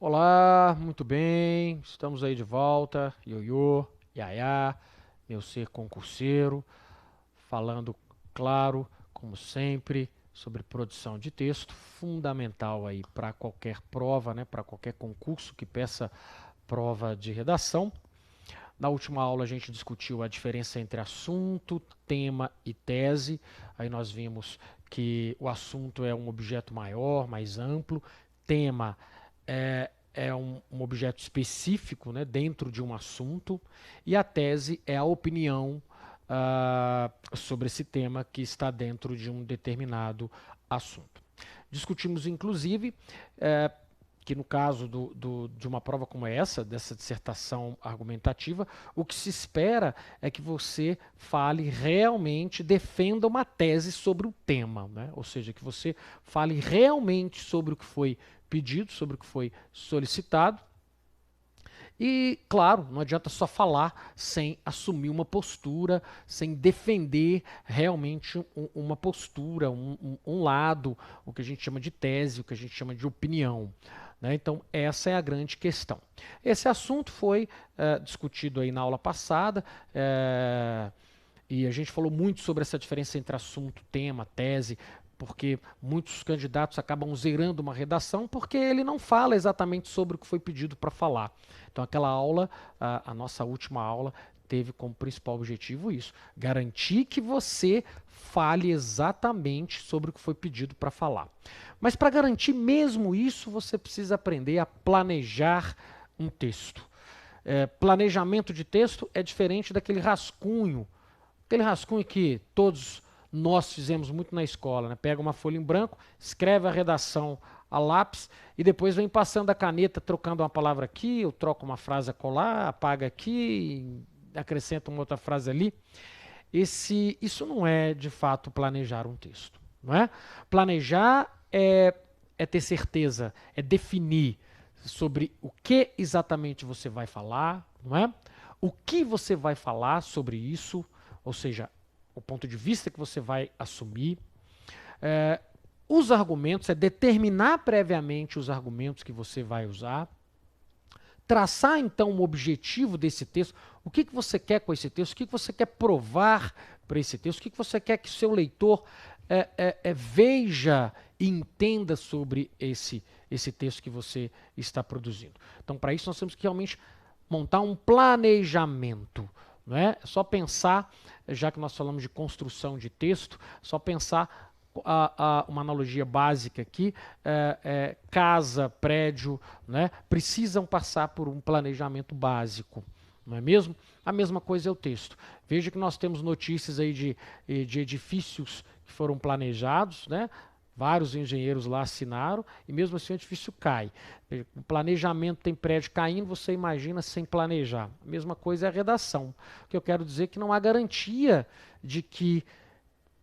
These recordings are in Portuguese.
Olá, muito bem, estamos aí de volta, Ioiô, Yaya, meu ser concurseiro, falando, claro, como sempre, sobre produção de texto, fundamental aí para qualquer prova, né, para qualquer concurso que peça prova de redação. Na última aula a gente discutiu a diferença entre assunto, tema e tese. Aí nós vimos que o assunto é um objeto maior, mais amplo, tema é um objeto específico, né, dentro de um assunto, e a tese é a opinião sobre esse tema que está dentro de um determinado assunto. Discutimos, inclusive, que no caso de uma prova como essa, dessa dissertação argumentativa, o que se espera é que você fale realmente, defenda uma tese sobre o tema, né? Ou seja, que você fale realmente sobre o que foi pedido, sobre o que foi solicitado. E, claro, não adianta só falar sem assumir uma postura, sem defender realmente uma postura, um lado, o que a gente chama de tese, o que a gente chama de opinião. Né? Então, essa é a grande questão. Esse assunto foi discutido aí na aula passada, e a gente falou muito sobre essa diferença entre assunto, tema, tese, porque muitos candidatos acabam zerando uma redação porque ele não fala exatamente sobre o que foi pedido para falar. Então, aquela aula, a nossa última aula, teve como principal objetivo isso: garantir que você fale exatamente sobre o que foi pedido para falar. Mas para garantir mesmo isso, você precisa aprender a planejar um texto. Planejamento de texto é diferente daquele rascunho. Aquele rascunho que todos nós fizemos muito na escola, né? Pega uma folha em branco, escreve a redação a lápis e depois vem passando a caneta, trocando uma palavra aqui, eu troco uma frase acolá, apaga aqui, acrescenta uma outra frase ali. Isso não é, de fato, planejar um texto. Não é? Planejar é ter certeza, é definir sobre o que exatamente você vai falar, não é? O que você vai falar sobre isso, ou seja, o ponto de vista que você vai assumir. Os argumentos, é determinar previamente os argumentos que você vai usar. Traçar, então, o objetivo desse texto. O que você quer com esse texto? O que você quer provar para esse texto? O que você quer que o seu leitor veja e entenda sobre esse texto que você está produzindo? Então, para isso, nós temos que realmente montar um planejamento. Não é só pensar, já que nós falamos de construção de texto, só pensar uma analogia básica aqui, casa, prédio, né, precisam passar por um planejamento básico, não é mesmo? A mesma coisa é o texto. Veja que nós temos notícias aí de edifícios que foram planejados, né? Vários engenheiros lá assinaram e mesmo assim o edifício cai. O planejamento tem prédio caindo, você imagina sem planejar. A mesma coisa é a redação. O que eu quero dizer é que não há garantia de que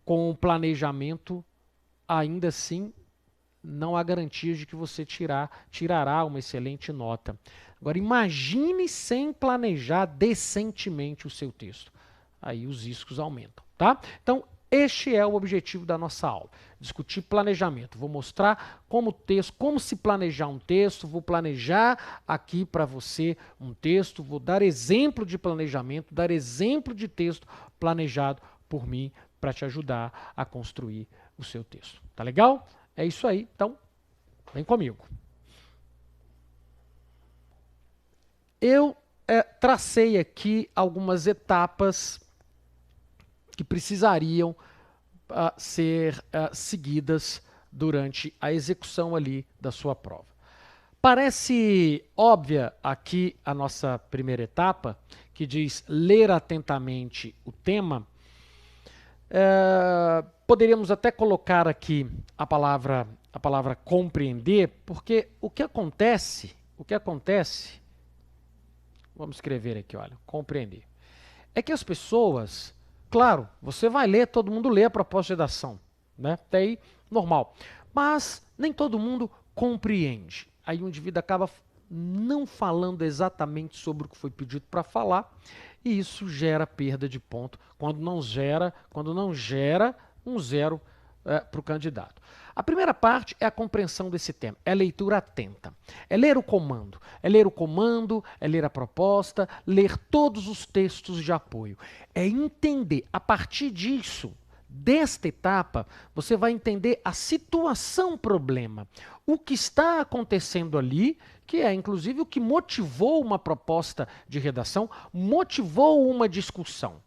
com o planejamento, ainda assim, não há garantia de que você tirará uma excelente nota. Agora, imagine sem planejar decentemente o seu texto. Aí os riscos aumentam, tá? Então, este é o objetivo da nossa aula, discutir planejamento. Vou mostrar como se planejar um texto, vou planejar aqui para você um texto, vou dar exemplo de planejamento, dar exemplo de texto planejado por mim para te ajudar a construir o seu texto. Tá legal? É isso aí, então vem comigo. Eu tracei aqui algumas etapas que precisariam ser seguidas durante a execução ali da sua prova. Parece óbvia aqui a nossa primeira etapa, que diz ler atentamente o tema. Poderíamos até colocar aqui a palavra compreender, porque o que acontece, vamos escrever aqui, olha, compreender, é que as pessoas, claro, você vai ler, todo mundo lê a proposta de redação, né? Até aí, normal. Mas nem todo mundo compreende. Aí o indivíduo acaba não falando exatamente sobre o que foi pedido para falar, e isso gera perda de ponto. Quando não gera um zero para o candidato. A primeira parte é a compreensão desse tema, é a leitura atenta. É ler o comando, é ler a proposta, ler todos os textos de apoio. É entender, a partir disso, desta etapa, você vai entender a situação problema, o que está acontecendo ali, que é inclusive o que motivou uma proposta de redação, motivou uma discussão.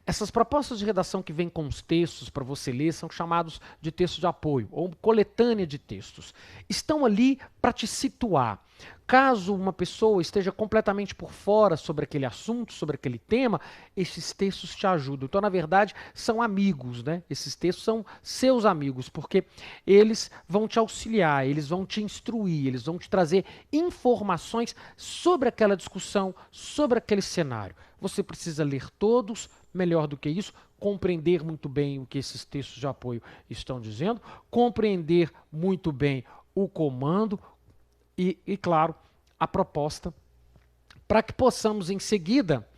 Essas propostas de redação que vêm com os textos para você ler são chamados de textos de apoio ou coletânea de textos. Estão ali para te situar. Caso uma pessoa esteja completamente por fora sobre aquele assunto, sobre aquele tema, esses textos te ajudam. Então, na verdade, são amigos, né? Esses textos são seus amigos, porque eles vão te auxiliar, eles vão te instruir, eles vão te trazer informações sobre aquela discussão, sobre aquele cenário. Você precisa ler todos, melhor do que isso, compreender muito bem o que esses textos de apoio estão dizendo, compreender muito bem o comando e claro, a proposta, para que possamos em seguida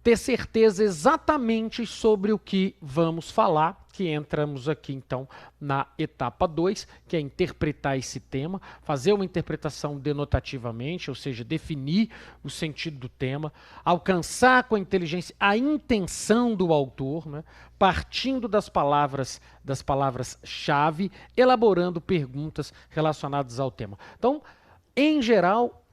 ter certeza exatamente sobre o que vamos falar, que entramos aqui então na etapa 2, que é interpretar esse tema, fazer uma interpretação denotativamente, ou seja, definir o sentido do tema, alcançar com a inteligência a intenção do autor, né, partindo das palavras-chave, elaborando perguntas relacionadas ao tema. Então, em geral,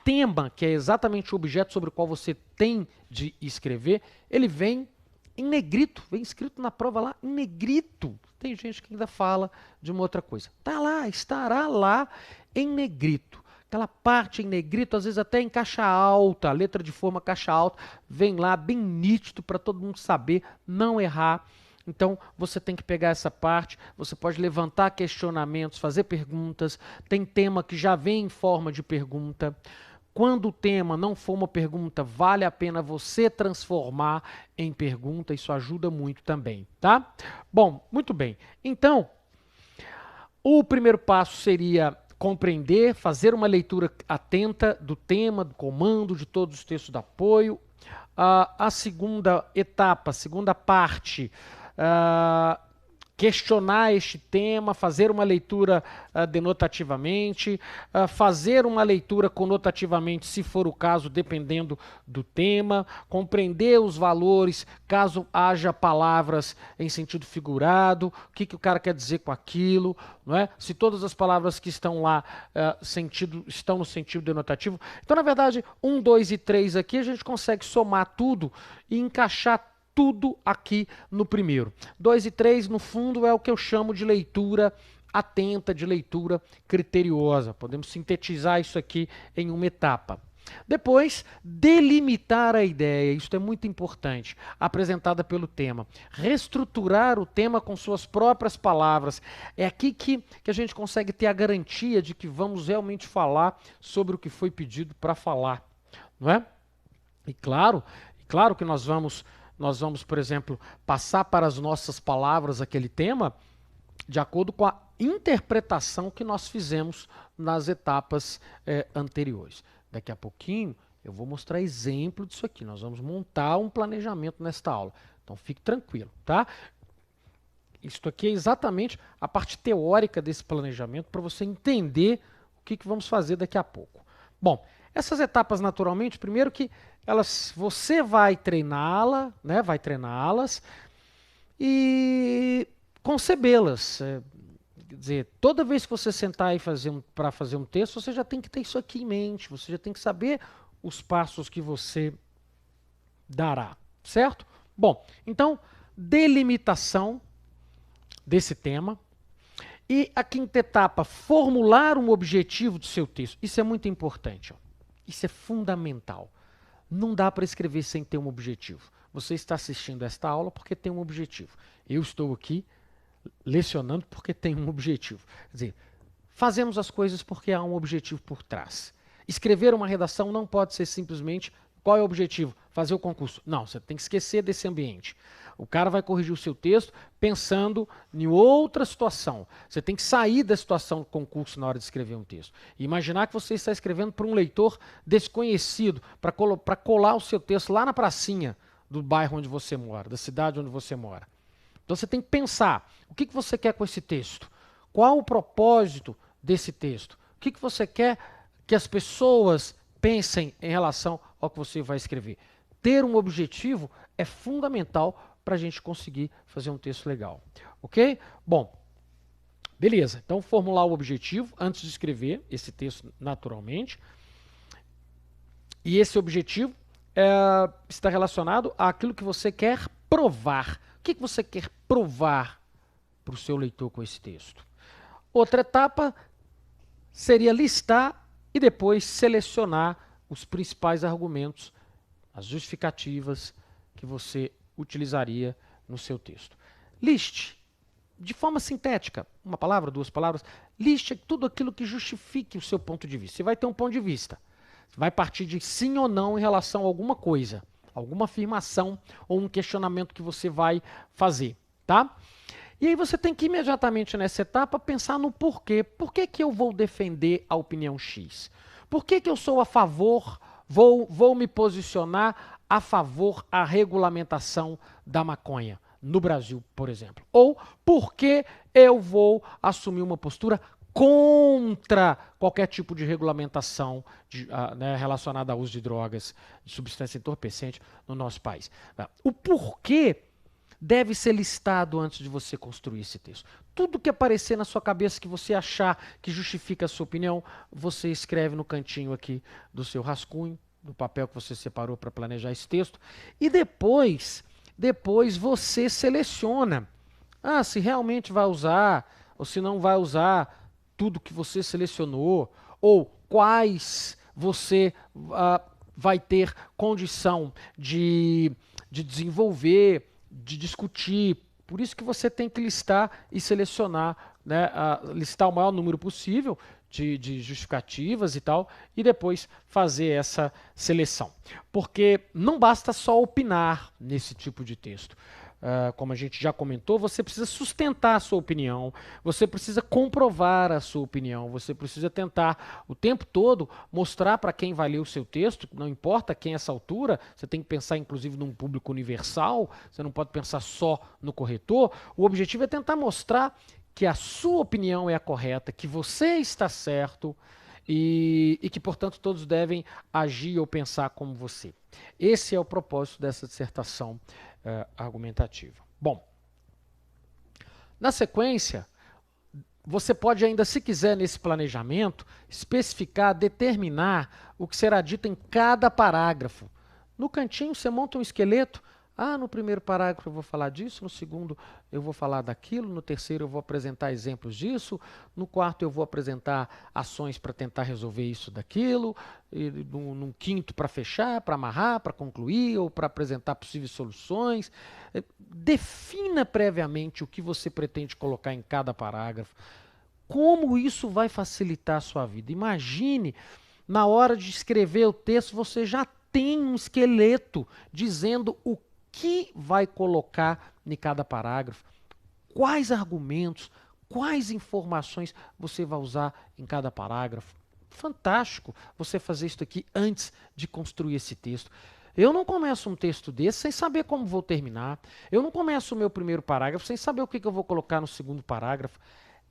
tema, que é exatamente o objeto sobre o qual você tem de escrever, ele vem em negrito, vem escrito na prova lá em negrito. Tem gente que ainda fala de uma outra coisa. Tá lá, estará lá em negrito. Aquela parte em negrito, às vezes até em caixa alta, a letra de forma caixa alta, vem lá bem nítido para todo mundo saber, não errar. Então, você tem que pegar essa parte, você pode levantar questionamentos, fazer perguntas. Tem tema que já vem em forma de pergunta. Quando o tema não for uma pergunta, vale a pena você transformar em pergunta, isso ajuda muito também, tá? Bom, muito bem. Então, o primeiro passo seria compreender, fazer uma leitura atenta do tema, do comando, de todos os textos de apoio. A segunda etapa, a segunda parte, questionar este tema, fazer uma leitura denotativamente, fazer uma leitura conotativamente, se for o caso, dependendo do tema, compreender os valores, caso haja palavras em sentido figurado, o que o cara quer dizer com aquilo, não é? Se todas as palavras que estão lá estão no sentido denotativo. Então, na verdade, 1, 2 e 3 aqui, a gente consegue somar tudo e encaixar tudo aqui no primeiro. 2 e 3, no fundo, é o que eu chamo de leitura atenta, de leitura criteriosa. Podemos sintetizar isso aqui em uma etapa. Depois, delimitar a ideia, isso é muito importante, apresentada pelo tema. Reestruturar o tema com suas próprias palavras. É aqui que a gente consegue ter a garantia de que vamos realmente falar sobre o que foi pedido para falar, não é? E claro que nós vamos, por exemplo, passar para as nossas palavras aquele tema de acordo com a interpretação que nós fizemos nas etapas anteriores. Daqui a pouquinho eu vou mostrar exemplo disso aqui. Nós vamos montar um planejamento nesta aula. Então fique tranquilo, tá? Isso aqui é exatamente a parte teórica desse planejamento para você entender o que vamos fazer daqui a pouco. Bom, essas etapas, naturalmente, primeiro que você vai treiná-las, né? Vai treiná-las e concebê-las. Quer dizer, toda vez que você sentar e para fazer um texto, você já tem que ter isso aqui em mente, você já tem que saber os passos que você dará, certo? Bom, então, delimitação desse tema. E a quinta etapa, formular um objetivo do seu texto. Isso é muito importante, ó. Isso é fundamental. Não dá para escrever sem ter um objetivo. Você está assistindo esta aula porque tem um objetivo. Eu estou aqui lecionando porque tem um objetivo. Quer dizer, fazemos as coisas porque há um objetivo por trás. Escrever uma redação não pode ser simplesmente qual é o objetivo? Fazer o concurso. Não, você tem que esquecer desse ambiente. O cara vai corrigir o seu texto pensando em outra situação. Você tem que sair da situação do concurso na hora de escrever um texto. E imaginar que você está escrevendo para um leitor desconhecido, para colar o seu texto lá na pracinha do bairro onde você mora, da cidade onde você mora. Então você tem que pensar, o que você quer com esse texto? Qual o propósito desse texto? O que você quer que as pessoas pensem em relação ao que você vai escrever? Ter um objetivo é fundamental para a gente conseguir fazer um texto legal, ok? Bom, beleza, então formular o objetivo antes de escrever esse texto naturalmente. E esse objetivo está relacionado àquilo que você quer provar. O que você quer provar para o seu leitor com esse texto? Outra etapa seria listar e depois selecionar os principais argumentos, as justificativas que você utilizaria no seu texto. Liste, de forma sintética, uma palavra, duas palavras, liste tudo aquilo que justifique o seu ponto de vista. Você vai ter um ponto de vista. Você vai partir de sim ou não em relação a alguma coisa, alguma afirmação ou um questionamento que você vai fazer, tá? E aí você tem que imediatamente nessa etapa pensar no porquê. Por que eu vou defender a opinião X? Por que eu sou a favor, vou me posicionar a favor da regulamentação da maconha no Brasil, por exemplo? Ou por que eu vou assumir uma postura contra qualquer tipo de regulamentação relacionada ao uso de drogas, de substância entorpecente no nosso país? O porquê deve ser listado antes de você construir esse texto. Tudo que aparecer na sua cabeça que você achar que justifica a sua opinião, você escreve no cantinho aqui do seu rascunho, do papel que você separou para planejar esse texto, e depois você seleciona se realmente vai usar ou se não vai usar tudo que você selecionou, ou quais você vai ter condição de desenvolver, de discutir. Por isso que você tem que listar e selecionar, né, listar o maior número possível de justificativas e tal, e depois fazer essa seleção. Porque não basta só opinar nesse tipo de texto. Como a gente já comentou, você precisa sustentar a sua opinião, você precisa comprovar a sua opinião, você precisa tentar o tempo todo mostrar para quem vai ler o seu texto, não importa quem é essa altura, você tem que pensar inclusive num público universal, você não pode pensar só no corretor. O objetivo é tentar mostrar que a sua opinião é a correta, que você está certo e que, portanto, todos devem agir ou pensar como você. Esse é o propósito dessa dissertação argumentativa. Bom, na sequência, você pode ainda, se quiser, nesse planejamento, especificar, determinar o que será dito em cada parágrafo. No cantinho, você monta um esqueleto. No primeiro parágrafo eu vou falar disso, no segundo eu vou falar daquilo, no terceiro eu vou apresentar exemplos disso, no quarto eu vou apresentar ações para tentar resolver isso daquilo, e num quinto para fechar, para amarrar, para concluir ou para apresentar possíveis soluções. Defina previamente o que você pretende colocar em cada parágrafo. Como isso vai facilitar a sua vida? Imagine, na hora de escrever o texto, você já tem um esqueleto dizendo o que vai colocar em cada parágrafo, quais argumentos, quais informações você vai usar em cada parágrafo. Fantástico você fazer isso aqui antes de construir esse texto. Eu não começo um texto desse sem saber como vou terminar. Eu não começo o meu primeiro parágrafo sem saber o que eu vou colocar no segundo parágrafo.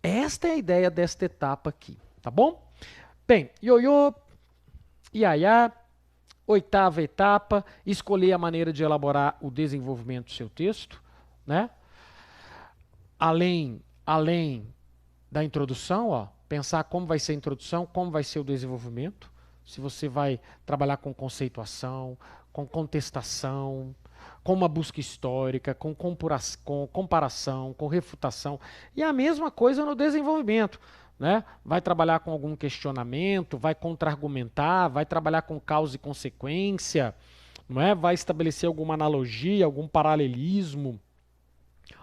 Esta é a ideia desta etapa aqui, tá bom? Bem, ioiô, iaiá. Oitava etapa, escolher a maneira de elaborar o desenvolvimento do seu texto, né? Além da introdução, pensar como vai ser a introdução, como vai ser o desenvolvimento, se você vai trabalhar com conceituação, com contestação, com uma busca histórica, com comparação, com refutação, e a mesma coisa no desenvolvimento. Né? Vai trabalhar com algum questionamento, vai contra-argumentar, vai trabalhar com causa e consequência, não é? Vai estabelecer alguma analogia, algum paralelismo,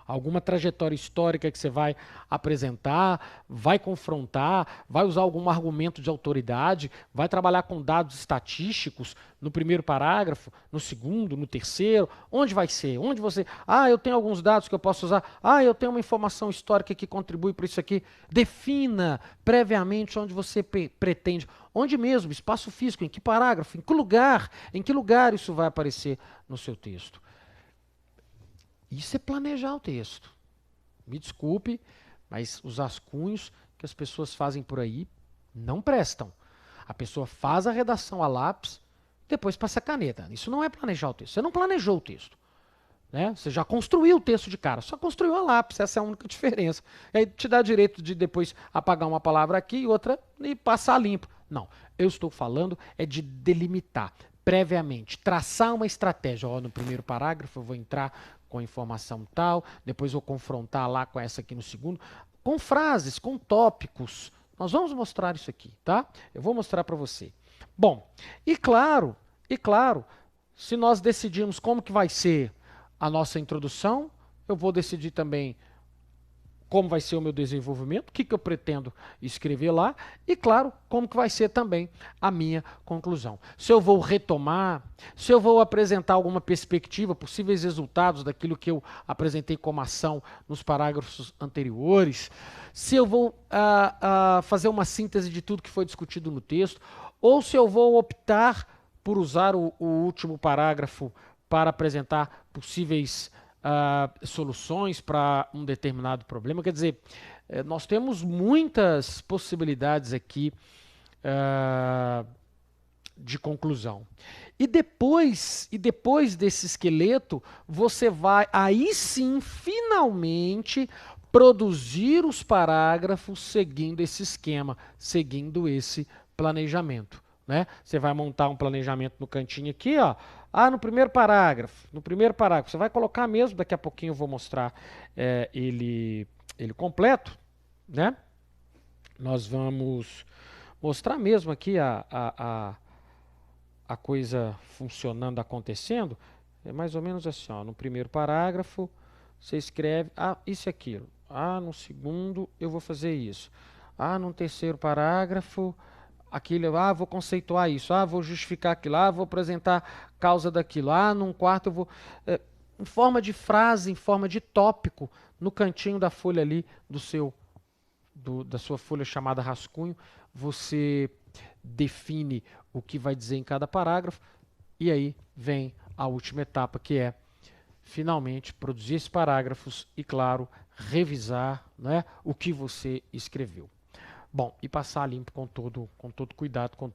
alguma trajetória histórica que você vai apresentar, vai confrontar, vai usar algum argumento de autoridade, vai trabalhar com dados estatísticos no primeiro parágrafo, no segundo, no terceiro. Onde vai ser? Onde você... eu tenho alguns dados que eu posso usar. Eu tenho uma informação histórica que contribui para isso aqui. Defina previamente onde você pretende. Onde mesmo? Espaço físico? Em que parágrafo? Em que lugar? Em que lugar isso vai aparecer no seu texto? Isso é planejar o texto. Me desculpe, mas os rascunhos que as pessoas fazem por aí não prestam. A pessoa faz a redação a lápis, depois passa a caneta. Isso não é planejar o texto. Você não planejou o texto. Né? Você já construiu o texto de cara, só construiu a lápis, essa é a única diferença. E aí te dá direito de depois apagar uma palavra aqui e outra e passar limpo. Não, eu estou falando é de delimitar previamente, traçar uma estratégia. Ó, no primeiro parágrafo eu vou entrar com a informação tal, depois vou confrontar lá com essa aqui no segundo, com frases, com tópicos. Nós vamos mostrar isso aqui, tá? Eu vou mostrar para você. Bom, e claro, se nós decidirmos como que vai ser a nossa introdução, eu vou decidir também como vai ser o meu desenvolvimento, o que eu pretendo escrever lá e, claro, como que vai ser também a minha conclusão. Se eu vou retomar, se eu vou apresentar alguma perspectiva, possíveis resultados daquilo que eu apresentei como ação nos parágrafos anteriores, se eu vou fazer uma síntese de tudo que foi discutido no texto, ou se eu vou optar por usar o último parágrafo para apresentar possíveis soluções para um determinado problema. Quer dizer, nós temos muitas possibilidades aqui de conclusão. E depois desse esqueleto, você vai, aí sim, finalmente, produzir os parágrafos seguindo esse esquema, seguindo esse planejamento. Né? Você vai montar um planejamento no cantinho aqui, ó. No primeiro parágrafo, você vai colocar mesmo, daqui a pouquinho eu vou mostrar ele completo, né? Nós vamos mostrar mesmo aqui a coisa funcionando, acontecendo. É mais ou menos assim, ó, no primeiro parágrafo, você escreve, isso e aquilo. No segundo, eu vou fazer isso. No terceiro parágrafo, aquilo, vou conceituar isso, vou justificar aquilo, vou apresentar causa daquilo, num quarto eu vou... em forma de frase, em forma de tópico, no cantinho da folha ali, da sua folha chamada rascunho, você define o que vai dizer em cada parágrafo, e aí vem a última etapa, que é, finalmente, produzir esses parágrafos e, claro, revisar, né, o que você escreveu. Bom, e passar limpo com todo cuidado, com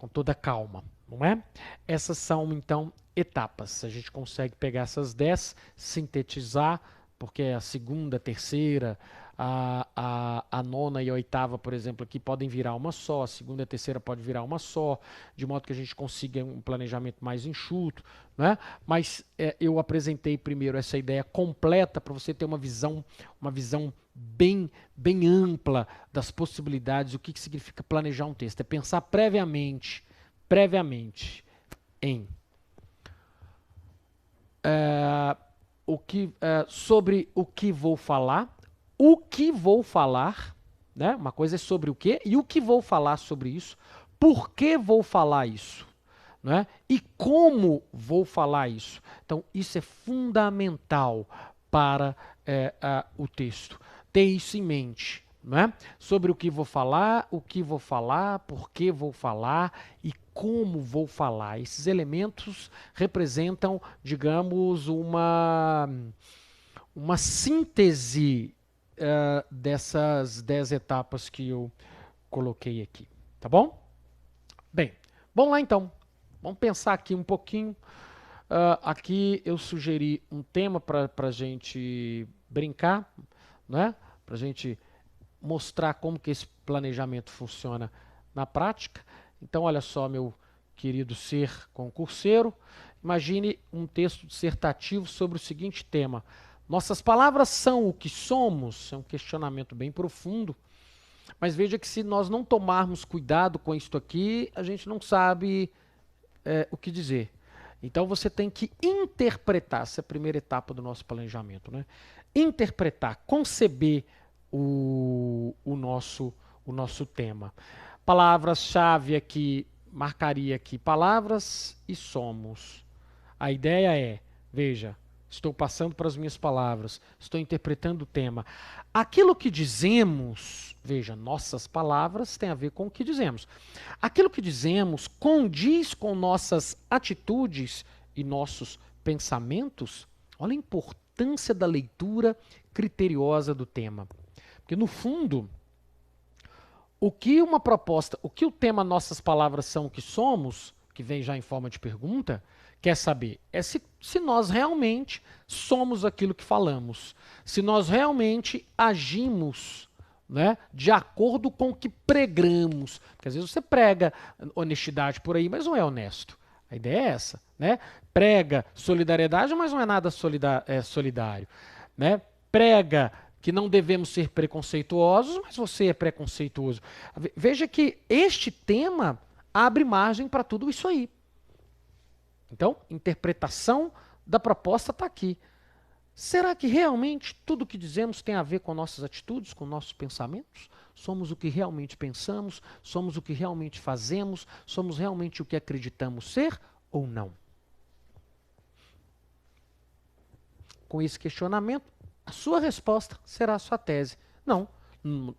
toda calma, não é? Essas são, então, etapas. A gente consegue pegar essas 10, sintetizar, porque a segunda, a terceira, a nona e a oitava, por exemplo, aqui podem virar uma só, a segunda e a terceira pode virar uma só, de modo que a gente consiga um planejamento mais enxuto, né? Mas eu apresentei primeiro essa ideia completa para você ter uma visão bem ampla das possibilidades, o que significa planejar um texto. É pensar previamente em sobre o que vou falar, né? Uma coisa é sobre o que e o que vou falar sobre isso, por que vou falar isso, né? E como vou falar isso. Então, isso é fundamental para o texto. Ter isso em mente, né? Sobre o que vou falar, por que vou falar e como vou falar. Esses elementos representam, digamos, uma síntese dessas 10 etapas que eu coloquei aqui, tá bom? Bem, vamos lá então. Vamos pensar aqui um pouquinho. Aqui eu sugeri um tema para a gente brincar, né? Para a gente mostrar como que esse planejamento funciona na prática. Então, olha só, meu querido ser concurseiro, imagine um texto dissertativo sobre o seguinte tema: nossas palavras são o que somos? É um questionamento bem profundo, mas veja que se nós não tomarmos cuidado com isto aqui, a gente não sabe o que dizer. Então você tem que interpretar, essa é a primeira etapa do nosso planejamento, né? Interpretar, conceber o nosso tema. Palavras-chave aqui, marcaria aqui, palavras e somos. A ideia é, veja, estou passando para as minhas palavras, estou interpretando o tema. Aquilo que dizemos, veja, nossas palavras têm a ver com o que dizemos. Aquilo que dizemos condiz com nossas atitudes e nossos pensamentos? Olha a importância da leitura criteriosa do tema. Porque, no fundo, o que uma proposta, o que o tema Nossas Palavras São o que Somos, que vem já em forma de pergunta, quer saber é se nós realmente somos aquilo que falamos, se nós realmente agimos, né, de acordo com o que pregamos. Porque às vezes você prega honestidade por aí, mas não é honesto. A ideia é essa, né? Prega solidariedade, mas não é nada solidário, né? Prega que não devemos ser preconceituosos, mas você é preconceituoso. Veja que este tema abre margem para tudo isso aí. Então, interpretação da proposta está aqui. Será que realmente tudo o que dizemos tem a ver com nossas atitudes, com nossos pensamentos? Somos o que realmente pensamos? Somos o que realmente fazemos? Somos realmente o que acreditamos ser ou não? Com esse questionamento, a sua resposta será a sua tese. Não,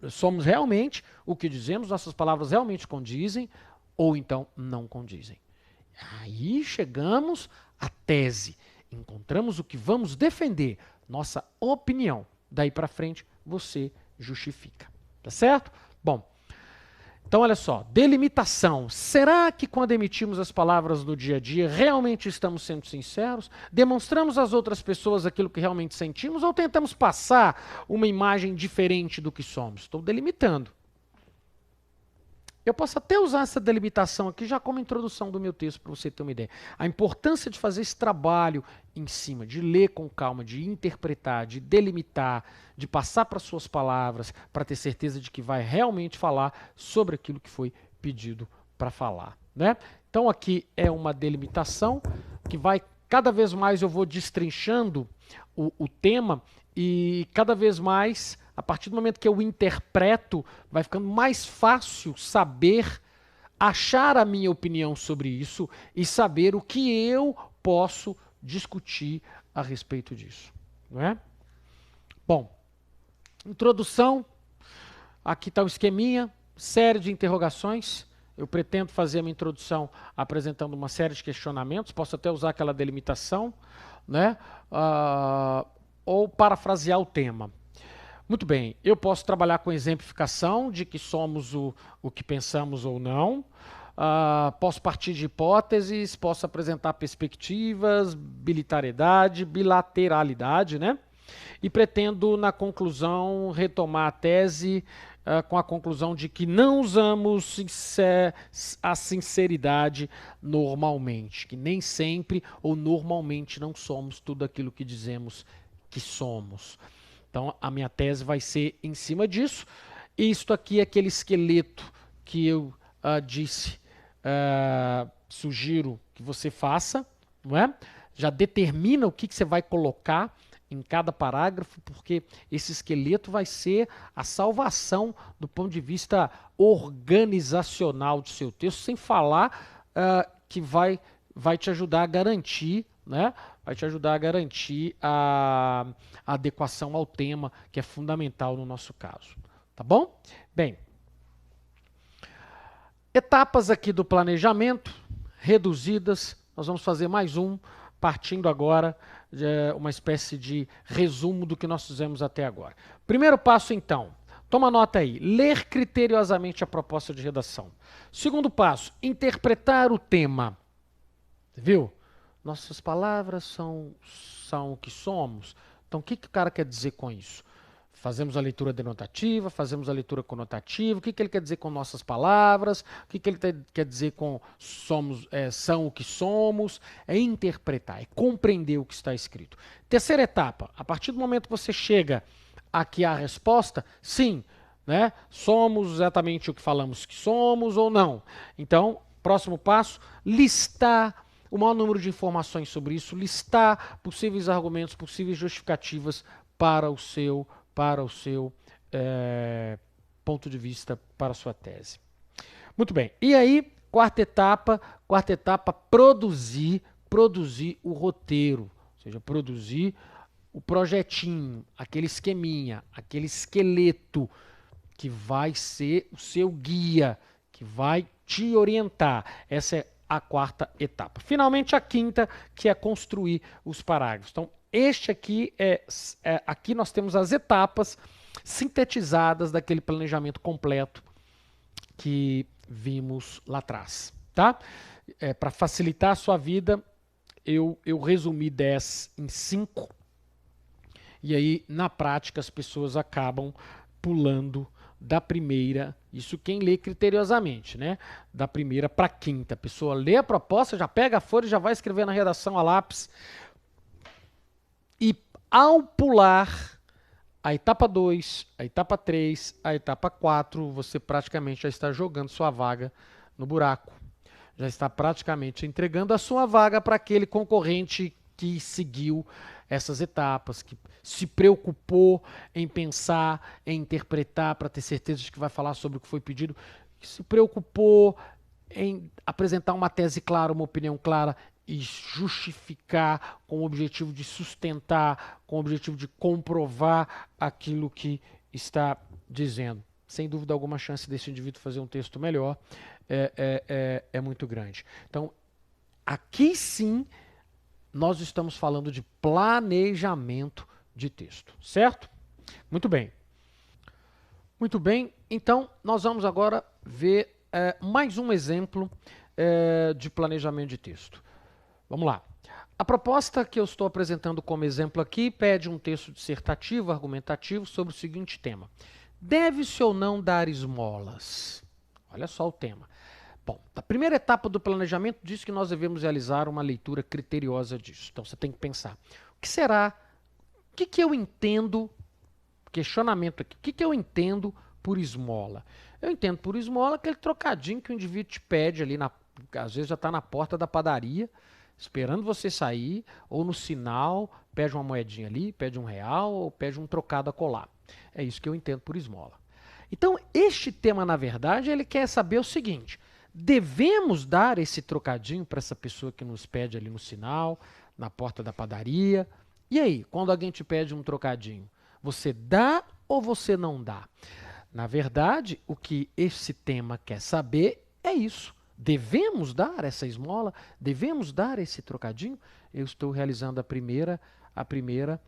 somos realmente o que dizemos, nossas palavras realmente condizem ou então não condizem. Aí chegamos à tese. Encontramos o que vamos defender, nossa opinião. Daí para frente, você justifica. Tá certo? Bom, então olha só, delimitação. Será que quando emitimos as palavras no dia a dia, realmente estamos sendo sinceros? Demonstramos às outras pessoas aquilo que realmente sentimos ou tentamos passar uma imagem diferente do que somos? Estou delimitando. Eu posso até usar essa delimitação aqui já como introdução do meu texto, para você ter uma ideia. A importância de fazer esse trabalho em cima, de ler com calma, de interpretar, de delimitar, de passar para suas palavras, para ter certeza de que vai realmente falar sobre aquilo que foi pedido para falar, né? Então aqui é uma delimitação que vai, cada vez mais eu vou destrinchando o tema e cada vez mais, a partir do momento que eu interpreto, vai ficando mais fácil saber, achar a minha opinião sobre isso e saber o que eu posso discutir a respeito disso, não é? Bom, introdução, aqui está o esqueminha, série de interrogações. Eu pretendo fazer a minha introdução apresentando uma série de questionamentos, posso até usar aquela delimitação, né? Ou parafrasear o tema. Muito bem, eu posso trabalhar com exemplificação de que somos o que pensamos ou não. Posso partir de hipóteses, posso apresentar perspectivas, bilateralidade, né? E pretendo, na conclusão, retomar a tese com a conclusão de que não usamos a sinceridade normalmente, que nem sempre ou normalmente não somos tudo aquilo que dizemos que somos. Então, a minha tese vai ser em cima disso. Isto aqui é aquele esqueleto que eu disse, sugiro que você faça, não é? Já determina o que você vai colocar em cada parágrafo, porque esse esqueleto vai ser a salvação do ponto de vista organizacional do seu texto, sem falar que vai te ajudar a garantir, né? Vai te ajudar a garantir a adequação ao tema, que é fundamental no nosso caso. Tá bom? Bem, etapas aqui do planejamento, reduzidas. Nós vamos fazer mais um, partindo agora de uma espécie de resumo do que nós fizemos até agora. Primeiro passo, então, toma nota aí, ler criteriosamente a proposta de redação. Segundo passo, interpretar o tema. Viu? Nossas palavras são o que somos. Então, o que o cara quer dizer com isso? Fazemos a leitura denotativa, fazemos a leitura conotativa. O que ele quer dizer com nossas palavras? O que ele quer dizer com são o que somos? É interpretar, é compreender o que está escrito. Terceira etapa, a partir do momento que você chega aqui à resposta, sim, né? Somos exatamente o que falamos que somos ou não. Então, próximo passo, listar o maior número de informações sobre isso, listar possíveis argumentos, possíveis justificativas para o seu ponto de vista, para a sua tese. Muito bem. E aí, quarta etapa, produzir o roteiro, ou seja, produzir o projetinho, aquele esqueminha, aquele esqueleto que vai ser o seu guia, que vai te orientar. Essa é a quarta etapa. Finalmente, a quinta, que é construir os parágrafos. Então, este aqui aqui nós temos as etapas sintetizadas daquele planejamento completo que vimos lá atrás, tá? Para facilitar a sua vida, eu resumi 10 em 5, e aí na prática as pessoas acabam pulando da primeira, isso quem lê criteriosamente, né? Da primeira para a quinta. A pessoa lê a proposta, já pega a folha e já vai escrever na redação a lápis. E ao pular a etapa 2, a etapa 3, a etapa 4, você praticamente já está jogando sua vaga no buraco. Já está praticamente entregando a sua vaga para aquele concorrente que seguiu essas etapas, que se preocupou em pensar, em interpretar, para ter certeza de que vai falar sobre o que foi pedido, que se preocupou em apresentar uma tese clara, uma opinião clara e justificar com o objetivo de sustentar, com o objetivo de comprovar aquilo que está dizendo. Sem dúvida alguma, a chance desse indivíduo fazer um texto melhor é muito grande. Então, aqui sim, nós estamos falando de planejamento de texto, certo? Muito bem. Muito bem, então nós vamos agora ver mais um exemplo de planejamento de texto. Vamos lá. A proposta que eu estou apresentando como exemplo aqui pede um texto dissertativo, argumentativo, sobre o seguinte tema. Deve-se ou não dar esmolas? Olha só o tema. Bom, a primeira etapa do planejamento diz que nós devemos realizar uma leitura criteriosa disso. Então você tem que pensar, o que será, o que eu entendo, questionamento aqui, o que eu entendo por esmola? Eu entendo por esmola aquele trocadinho que o indivíduo te pede ali, às vezes já está na porta da padaria, esperando você sair, ou no sinal, pede uma moedinha ali, pede R$1, ou pede um trocado a colar. É isso que eu entendo por esmola. Então, este tema, na verdade, ele quer saber o seguinte: devemos dar esse trocadinho para essa pessoa que nos pede ali no sinal, na porta da padaria? E aí, quando alguém te pede um trocadinho, você dá ou você não dá? Na verdade, o que esse tema quer saber é isso. Devemos dar essa esmola? Devemos dar esse trocadinho? Eu estou realizando a primeira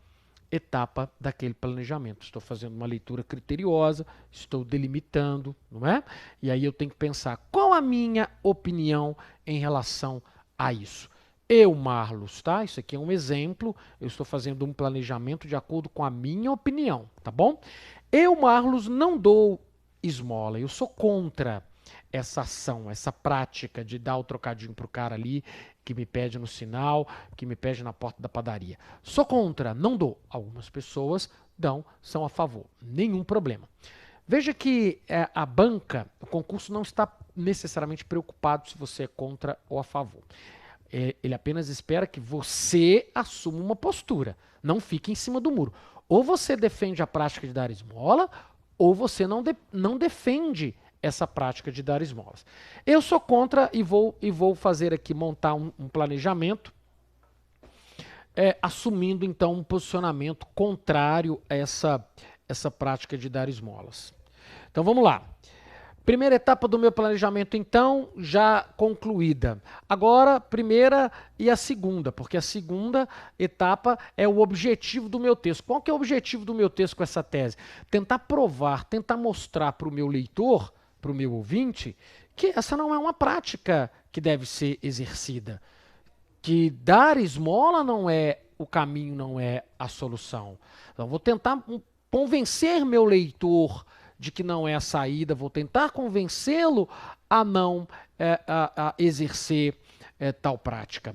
etapa daquele planejamento. Estou fazendo uma leitura criteriosa, estou delimitando, não é? E aí eu tenho que pensar qual a minha opinião em relação a isso. Eu, Marlos, tá? Isso aqui é um exemplo, eu estou fazendo um planejamento de acordo com a minha opinião, tá bom? Eu, Marlos, não dou esmola, eu sou contra essa ação, essa prática de dar o trocadinho pro cara ali, que me pede no sinal, que me pede na porta da padaria. Sou contra, não dou. Algumas pessoas dão, são a favor. Nenhum problema. Veja que a banca, o concurso não está necessariamente preocupado se você é contra ou a favor. Ele apenas espera que você assuma uma postura, não fique em cima do muro. Ou você defende a prática de dar esmola, ou você não defende essa prática de dar esmolas. Eu sou contra e vou fazer aqui, montar um planejamento, assumindo então um posicionamento contrário a essa prática de dar esmolas. Então vamos lá. Primeira etapa do meu planejamento, então, já concluída. Agora, primeira e a segunda, porque a segunda etapa é o objetivo do meu texto. Qual que é o objetivo do meu texto com essa tese? Tentar provar, tentar mostrar para o meu leitor, para o meu ouvinte, que essa não é uma prática que deve ser exercida. Que dar esmola não é o caminho, não é a solução. Então, vou tentar convencer meu leitor de que não é a saída, vou tentar convencê-lo a não a exercer tal prática.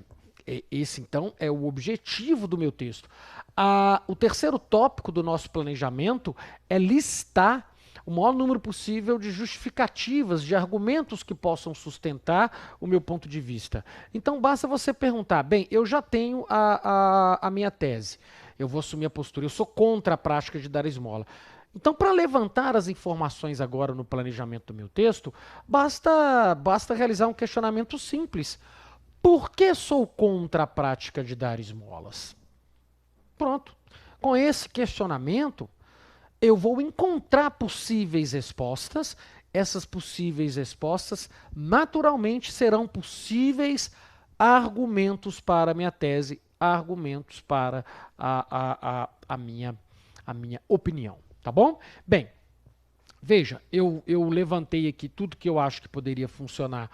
Esse, então, é o objetivo do meu texto. O terceiro tópico do nosso planejamento é listar o maior número possível de justificativas, de argumentos que possam sustentar o meu ponto de vista. Então, basta você perguntar, bem, eu já tenho a minha tese, eu vou assumir a postura, eu sou contra a prática de dar esmola. Então, para levantar as informações agora no planejamento do meu texto, basta realizar um questionamento simples. Por que sou contra a prática de dar esmolas? Pronto. Com esse questionamento, eu vou encontrar possíveis respostas. Essas possíveis respostas, naturalmente, serão possíveis argumentos para a minha tese argumentos para a minha opinião, tá bom? Bem, veja, eu levantei aqui tudo que eu acho que poderia funcionar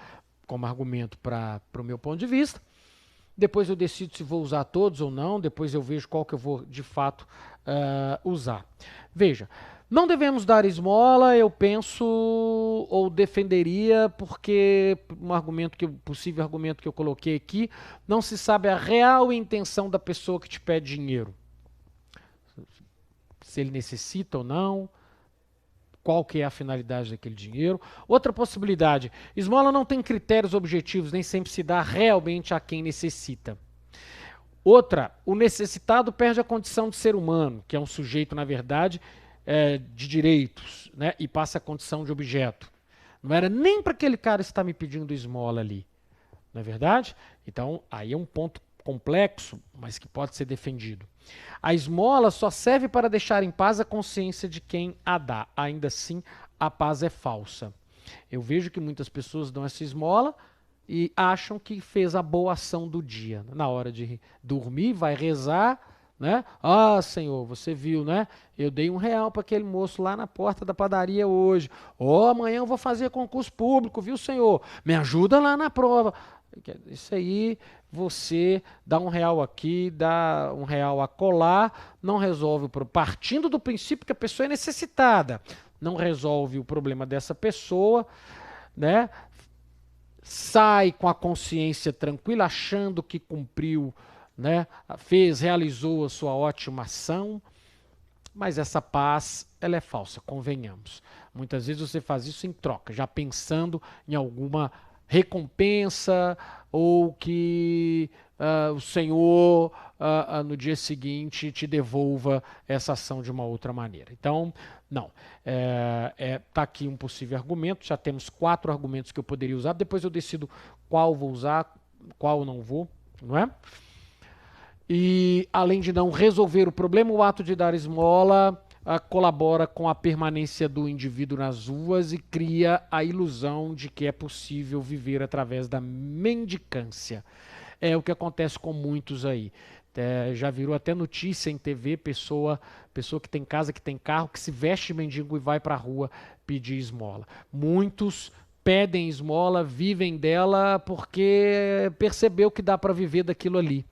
como argumento para o meu ponto de vista. Depois eu decido se vou usar todos ou não, depois eu vejo qual que eu vou de fato usar. Veja, não devemos dar esmola, eu penso, ou defenderia, porque possível argumento que eu coloquei aqui, não se sabe a real intenção da pessoa que te pede dinheiro. Se ele necessita ou não, qual que é a finalidade daquele dinheiro. Outra possibilidade, esmola não tem critérios objetivos, nem sempre se dá realmente a quem necessita. Outra, o necessitado perde a condição de ser humano, que é um sujeito, na verdade, de direitos, né, e passa a condição de objeto. Não era nem para aquele cara estar me pedindo esmola ali, não é verdade? Então, aí é um ponto complexo, mas que pode ser defendido. A esmola só serve para deixar em paz a consciência de quem a dá. Ainda assim, a paz é falsa. Eu vejo que muitas pessoas dão essa esmola e acham que fez a boa ação do dia. Na hora de dormir, vai rezar, né? Ah, Senhor, você viu, né? Eu dei R$1 para aquele moço lá na porta da padaria hoje. Amanhã eu vou fazer concurso público, viu, Senhor? Me ajuda lá na prova. Isso aí, você dá R$1 aqui, dá R$1 acolá, não resolve o problema. Partindo do princípio que a pessoa é necessitada, não resolve o problema dessa pessoa, né? Sai com a consciência tranquila, achando que cumpriu, né? Realizou a sua ótima ação, mas essa paz, ela é falsa, convenhamos. Muitas vezes você faz isso em troca, já pensando em alguma recompensa ou que o Senhor no dia seguinte te devolva essa ação de uma outra maneira. Então, não. Tá aqui um possível argumento, já temos 4 argumentos que eu poderia usar, depois eu decido qual vou usar, qual não vou, não é? E além de não resolver o problema, o ato de dar esmola colabora com a permanência do indivíduo nas ruas e cria a ilusão de que é possível viver através da mendicância. É o que acontece com muitos aí. Já virou até notícia em TV, pessoa que tem casa, que tem carro, que se veste mendigo e vai para a rua pedir esmola. Muitos pedem esmola, vivem dela porque percebeu que dá para viver daquilo ali.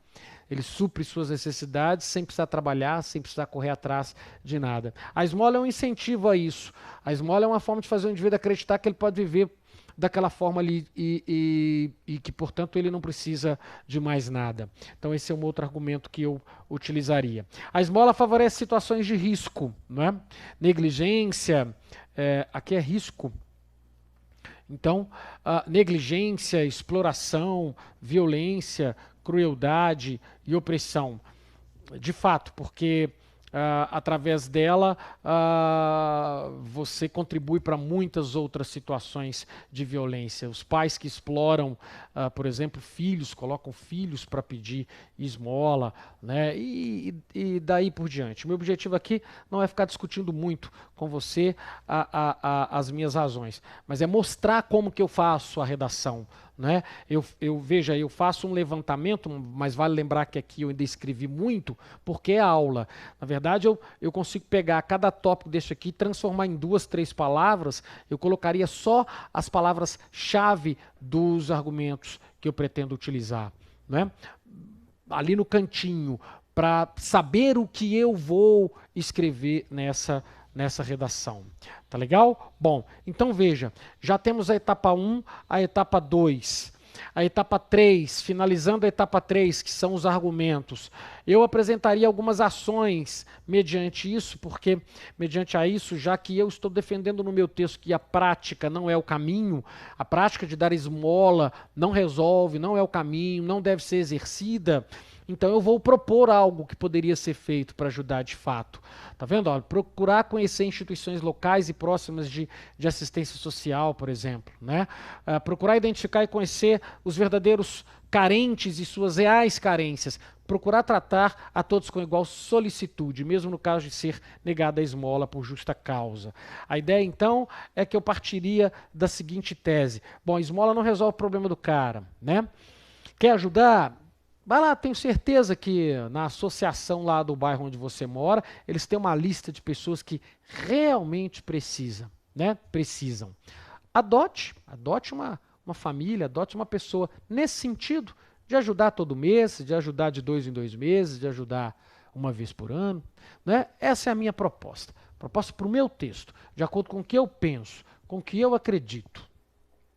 Ele supre suas necessidades sem precisar trabalhar, sem precisar correr atrás de nada. A esmola é um incentivo a isso. A esmola é uma forma de fazer o indivíduo acreditar que ele pode viver daquela forma ali e que, portanto, ele não precisa de mais nada. Então, esse é um outro argumento que eu utilizaria. A esmola favorece situações de risco, não é? Negligência, aqui é risco. Então, negligência, exploração, violência, crueldade e opressão. De fato, porque através dela você contribui para muitas outras situações de violência. Os pais que exploram, por exemplo, filhos, colocam filhos para pedir esmola, né? E daí por diante. O meu objetivo aqui não é ficar discutindo muito com você as minhas razões, mas é mostrar como que eu faço a redação. Né? Veja, eu faço um levantamento, mas vale lembrar que aqui eu ainda escrevi muito, porque é aula. Na verdade, eu consigo pegar cada tópico desse aqui e transformar em 2, 3 palavras. Eu colocaria só as palavras-chave dos argumentos que eu pretendo utilizar. Né? Ali no cantinho, para saber o que eu vou escrever nessa redação. Tá legal? Bom, então veja, já temos a etapa 1, a etapa 2, a etapa 3, finalizando a etapa 3, que são os argumentos. Eu apresentaria algumas ações mediante isso, porque mediante a isso, já que eu estou defendendo no meu texto que a prática não é o caminho, a prática de dar esmola não resolve, não é o caminho, não deve ser exercida, então eu vou propor algo que poderia ser feito para ajudar de fato. Tá vendo? Olha, procurar conhecer instituições locais e próximas de assistência social, por exemplo. Né? Procurar identificar e conhecer os verdadeiros carentes e suas reais carências. Procurar tratar a todos com igual solicitude, mesmo no caso de ser negada a esmola por justa causa. A ideia, então, é que eu partiria da seguinte tese. Bom, a esmola não resolve o problema do cara. Né? Quer ajudar? Vai lá, tenho certeza que na associação lá do bairro onde você mora, eles têm uma lista de pessoas que realmente precisam, né? Precisam. Adote uma família, adote uma pessoa nesse sentido, de ajudar todo mês, de ajudar de 2 em 2 meses, de ajudar uma vez por ano, né? Essa é a minha proposta. Proposta para o meu texto, de acordo com o que eu penso, com o que eu acredito.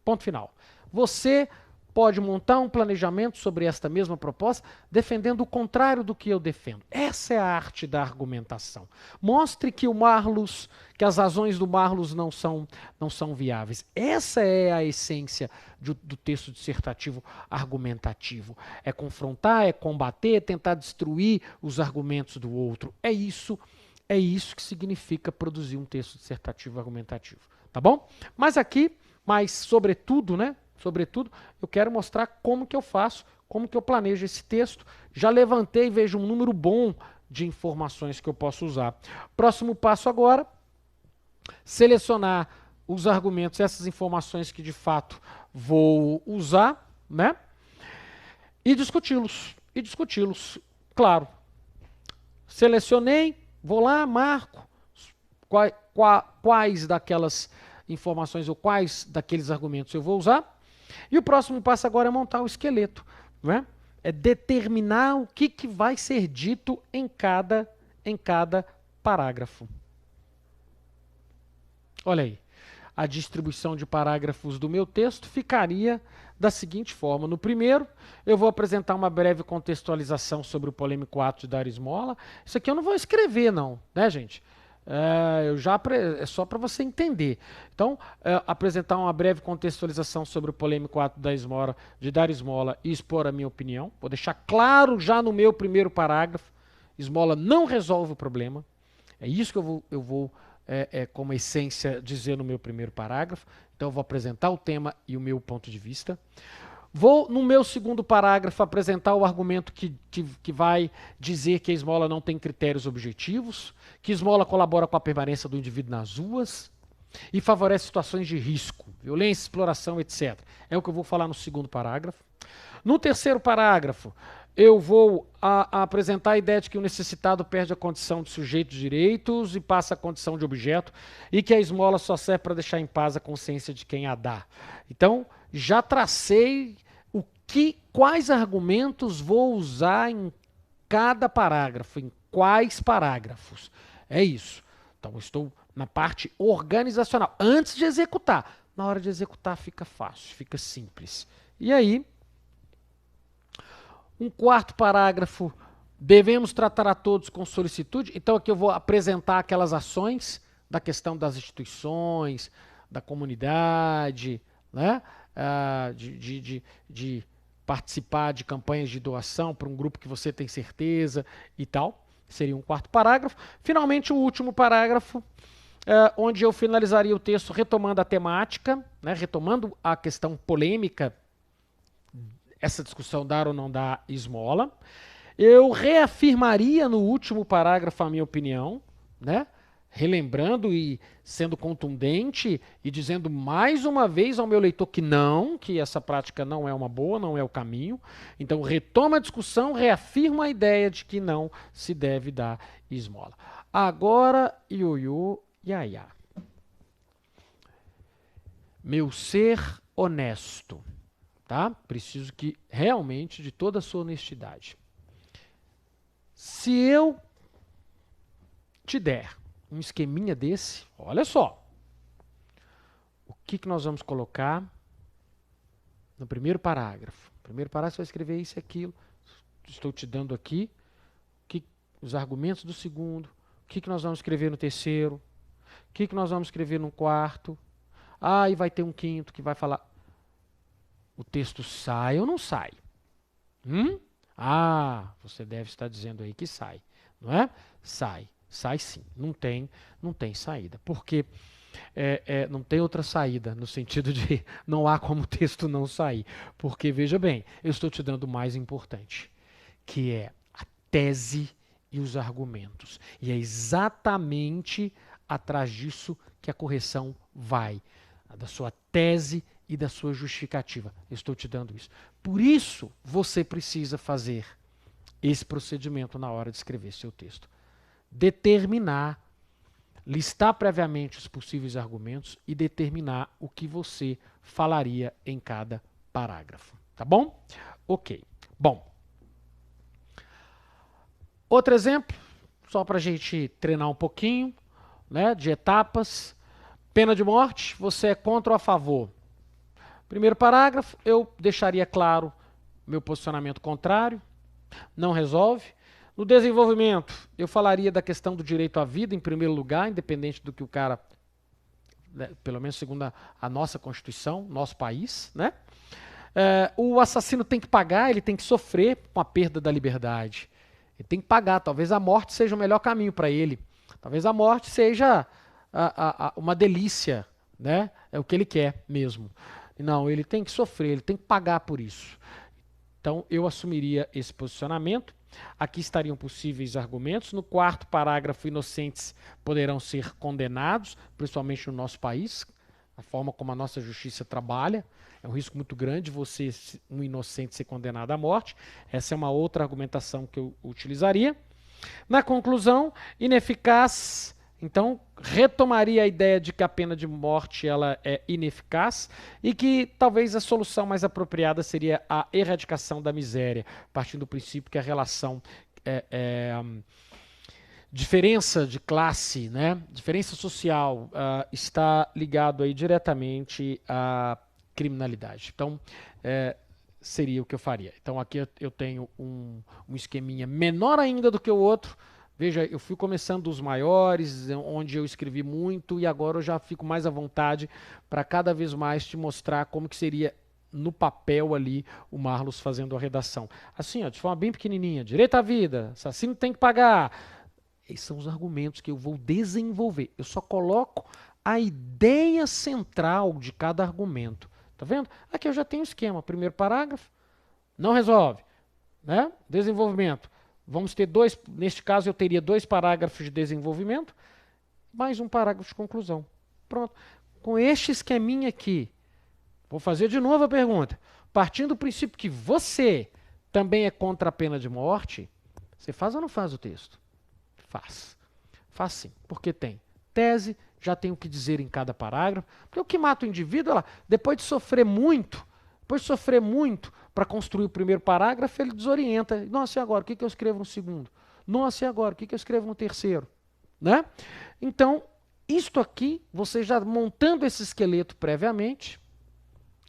Ponto final. Você pode montar um planejamento sobre esta mesma proposta, defendendo o contrário do que eu defendo. Essa é a arte da argumentação. Mostre que o Marlos, que as razões do Marlos não são viáveis. Essa é a essência do texto dissertativo argumentativo. É confrontar, é combater, é tentar destruir os argumentos do outro. É isso que significa produzir um texto dissertativo argumentativo. Tá bom? Mas sobretudo, né? Sobretudo, eu quero mostrar como que eu faço, como que eu planejo esse texto. Já levantei e vejo um número bom de informações que eu posso usar. Próximo passo agora, selecionar os argumentos, essas informações que de fato vou usar, né? E discuti-los. Claro, selecionei, vou lá, marco quais daquelas informações ou quais daqueles argumentos eu vou usar. E o próximo passo agora é montar o esqueleto, né? É determinar o que vai ser dito em cada parágrafo. Olha aí, a distribuição de parágrafos do meu texto ficaria da seguinte forma. No primeiro, eu vou apresentar uma breve contextualização sobre o polêmico ato de dar esmola. Isso aqui eu não vou escrever não, né, gente? É só para você entender. Então, apresentar uma breve contextualização sobre o polêmico ato de dar esmola e expor a minha opinião. Vou deixar claro já no meu primeiro parágrafo, esmola não resolve o problema. É isso que eu vou como essência, dizer no meu primeiro parágrafo. Então, eu vou apresentar o tema e o meu ponto de vista. Vou, no meu segundo parágrafo, apresentar o argumento que vai dizer que a esmola não tem critérios objetivos, que a esmola colabora com a permanência do indivíduo nas ruas e favorece situações de risco, violência, exploração, etc. É o que eu vou falar no segundo parágrafo. No terceiro parágrafo, eu vou apresentar a ideia de que o necessitado perde a condição de sujeito de direitos e passa a condição de objeto e que a esmola só serve para deixar em paz a consciência de quem a dá. Então, já tracei quais argumentos vou usar em cada parágrafo, em quais parágrafos. É isso. Então, estou na parte organizacional, antes de executar. Na hora de executar fica fácil, fica simples. E aí, um quarto parágrafo, devemos tratar a todos com solicitude. Então, aqui eu vou apresentar aquelas ações da questão das instituições, da comunidade, né? De participar de campanhas de doação para um grupo que você tem certeza e tal. Seria um quarto parágrafo. Finalmente, o último parágrafo, onde eu finalizaria o texto retomando a temática, né, retomando a questão polêmica, essa discussão dar ou não dar esmola. Eu reafirmaria no último parágrafo a minha opinião, né? Relembrando e sendo contundente e dizendo mais uma vez ao meu leitor que essa prática não é uma boa, não é o caminho. Então, retoma a discussão, reafirma a ideia de que não se deve dar esmola. Agora, ioiô, iaiá. Meu ser honesto, tá? Preciso que realmente de toda a sua honestidade. Se eu te der um esqueminha desse, olha só. O que nós vamos colocar no primeiro parágrafo? No primeiro parágrafo você vai escrever isso e aquilo. Estou te dando aqui os argumentos do segundo. O que nós vamos escrever no terceiro? O que nós vamos escrever no quarto? E vai ter um quinto que vai falar. O texto sai ou não sai? Você deve estar dizendo aí que sai, não é? Sai sim, não tem saída, porque não tem outra saída, no sentido de não há como o texto não sair, porque veja bem, eu estou te dando o mais importante, que é a tese e os argumentos, e é exatamente atrás disso que a correção vai, da sua tese e da sua justificativa. Eu estou te dando isso. Por isso, você precisa fazer esse procedimento na hora de escrever seu texto. Determinar, listar previamente os possíveis argumentos e determinar o que você falaria em cada parágrafo. Tá bom? Ok. Bom. Outro exemplo, só para a gente treinar um pouquinho, né, de etapas. Pena de morte, você é contra ou a favor? Primeiro parágrafo, eu deixaria claro meu posicionamento contrário. Não resolve. No desenvolvimento, eu falaria da questão do direito à vida em primeiro lugar, independente do que o cara, né, pelo menos segundo a nossa Constituição, nosso país, né? O assassino tem que pagar, ele tem que sofrer com a perda da liberdade. Ele tem que pagar. Talvez a morte seja o melhor caminho para ele. Talvez a morte seja uma delícia, né? É o que ele quer mesmo. Não, ele tem que sofrer, ele tem que pagar por isso. Então, eu assumiria esse posicionamento. Aqui estariam possíveis argumentos. No quarto parágrafo, inocentes poderão ser condenados, principalmente no nosso país, a forma como a nossa justiça trabalha. É um risco muito grande você, um inocente, ser condenado à morte. Essa é uma outra argumentação que eu utilizaria. Na conclusão, ineficaz. Então, retomaria a ideia de que a pena de morte ela é ineficaz e que talvez a solução mais apropriada seria a erradicação da miséria, partindo do princípio que a relação diferença de classe, né, diferença social, está ligado aí diretamente à criminalidade. Então, seria o que eu faria. Então, aqui eu tenho um esqueminha menor ainda do que o outro. Veja, eu fui começando dos maiores, onde eu escrevi muito, e agora eu já fico mais à vontade para cada vez mais te mostrar como que seria no papel ali o Marlos fazendo a redação. Assim, ó, de forma bem pequenininha, direito à vida, assassino tem que pagar. Esses são os argumentos que eu vou desenvolver. Eu só coloco a ideia central de cada argumento. Tá vendo? Aqui eu já tenho o esquema. Primeiro parágrafo, não resolve, né? Desenvolvimento. Vamos ter dois, neste caso eu teria 2 parágrafos de desenvolvimento, mais um parágrafo de conclusão. Pronto. Com este esqueminha aqui, vou fazer de novo a pergunta. Partindo do princípio que você também é contra a pena de morte, você faz ou não faz o texto? Faz. Faz sim, porque tem tese, já tem o que dizer em cada parágrafo, porque o que mata o indivíduo, depois de sofrer muito para construir o primeiro parágrafo, ele desorienta. Nossa, e agora? O que eu escrevo no segundo? Nossa, e agora? O que eu escrevo no terceiro? Né? Então, isto aqui, você já montando esse esqueleto previamente,